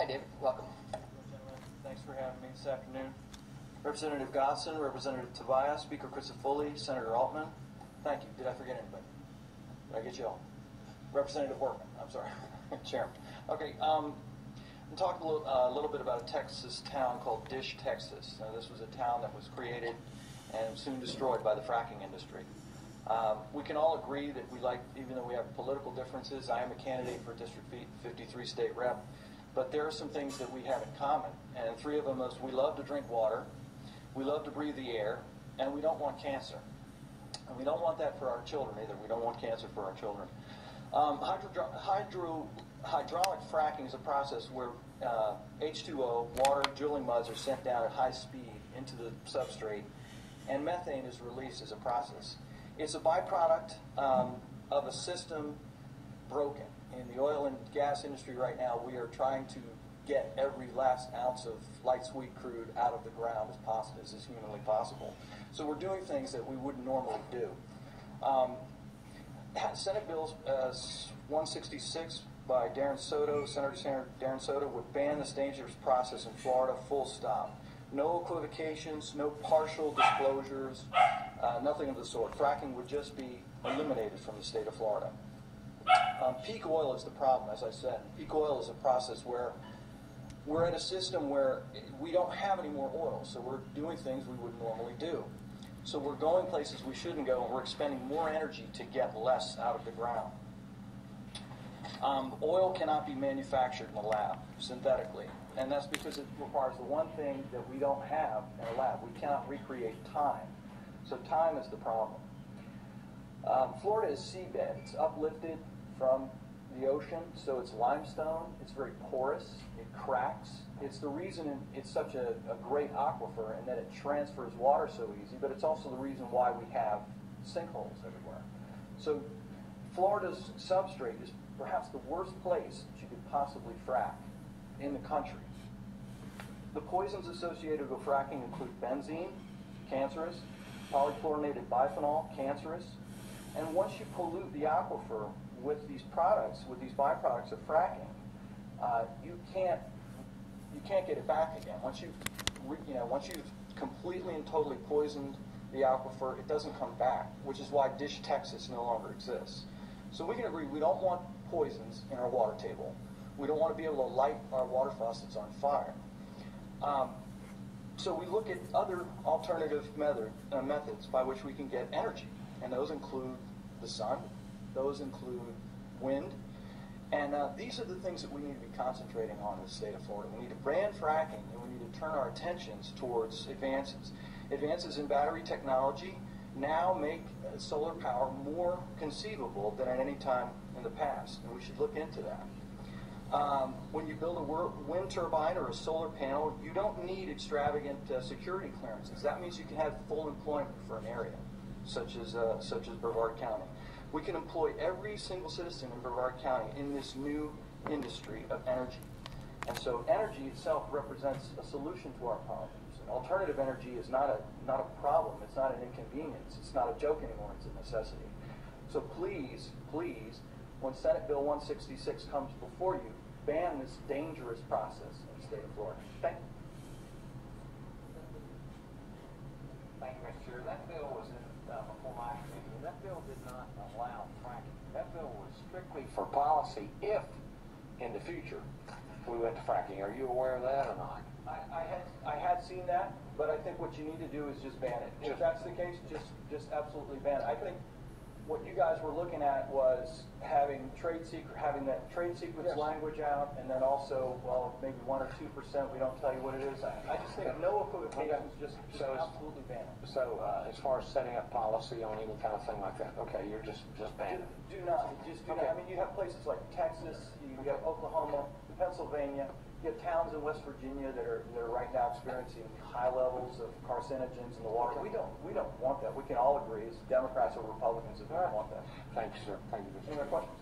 David. Welcome. Thanks for having me this afternoon. Representative Godson, Representative Tobias, Speaker Crisafulli, Senator Altman. Thank you. Did I forget anybody? Did I get you all? Representative Workman. I'm sorry. Chairman. Okay. I'm talking a little bit about a Texas town called Dish, Texas. Now, this was a town that was created and soon destroyed by the fracking industry. We can all agree that we like, even though we have political differences, I am a candidate for District 53 state rep, but there are some things that we have in common, and three of them is we love to drink water, we love to breathe the air, and we don't want cancer. And we don't want that for our children either. We don't want cancer for our children. Hydraulic fracking is a process where H2O, water, drilling muds are sent down at high speed into the substrate, and methane is released as a process. It's a byproduct of a system broken. In the oil and gas industry right now, we are trying to get every last ounce of light sweet crude out of the ground as is humanly possible. So we're doing things that we wouldn't normally do. Senate Bill 166 by Senator Darren Soto would ban this dangerous process in Florida, full stop. No equivocations, no partial disclosures, nothing of the sort. Fracking would just be eliminated from the state of Florida. Peak oil is the problem, as I said. Peak oil is a process where we're in a system where we don't have any more oil, so we're doing things we wouldn't normally do. So we're going places we shouldn't go, and we're expending more energy to get less out of the ground. Oil cannot be manufactured in a lab synthetically, and that's because it requires the one thing that we don't have in a lab. We cannot recreate time. So time is the problem. Florida is seabed. It's uplifted from the ocean, so it's limestone. It's very porous. It cracks. It's the reason it's such a great aquifer, and that it transfers water so easy, but it's also the reason why we have sinkholes everywhere. So Florida's substrate is perhaps the worst place that you could possibly frack in the country. The poisons associated with fracking include benzene, cancerous, polychlorinated biphenol, cancerous, and once you pollute the aquifer with these products, with these byproducts of fracking, you can't get it back again. Once you've completely and totally poisoned the aquifer, it doesn't come back, which is why Dish, Texas no longer exists. So we can agree we don't want poisons in our water table. We don't want to be able to light our water faucets on fire. So we look at other alternative methods by which we can get energy, and those include the sun, those include wind, and these are the things that we need to be concentrating on in the state of Florida. We need to ban fracking, and we need to turn our attentions towards advances. Advances in battery technology now make solar power more conceivable than at any time in the past, and we should look into that. When you build a wind turbine or a solar panel, you don't need extravagant security clearances. That means you can have full employment for an area, such as Brevard County. We can employ every single citizen in Brevard County in this new industry of energy. And so energy itself represents a solution to our problems. And alternative energy is not a problem. It's not an inconvenience. It's not a joke anymore. It's a necessity. So please, please, when Senate Bill 166 comes before you, ban this dangerous process in the state of Florida. Thank you. Thank you, Mr. Chair. That bill was in before my committee, and that bill did not allow fracking. That bill was strictly for policy if, in the future, we went to fracking. Are you aware of that or not? I had seen that, but I think what you need to do is just ban it. If that's the case, just absolutely ban it. I think what you guys were looking at was having that trade secrets language out, and then also, well, maybe 1 or 2%. We don't tell you what it is. I just think no equivocations. Just absolutely ban it. So as far as setting up policy on any kind of thing like that, okay, you're just ban it. Do not. I mean, you have places like Texas, you have Oklahoma, Pennsylvania. You have towns in West Virginia that are right now experiencing high levels of carcinogens in the water. We don't want that. We can all agree as Democrats or Republicans that we don't want that. Thank you, sir. Thank you. Any other questions?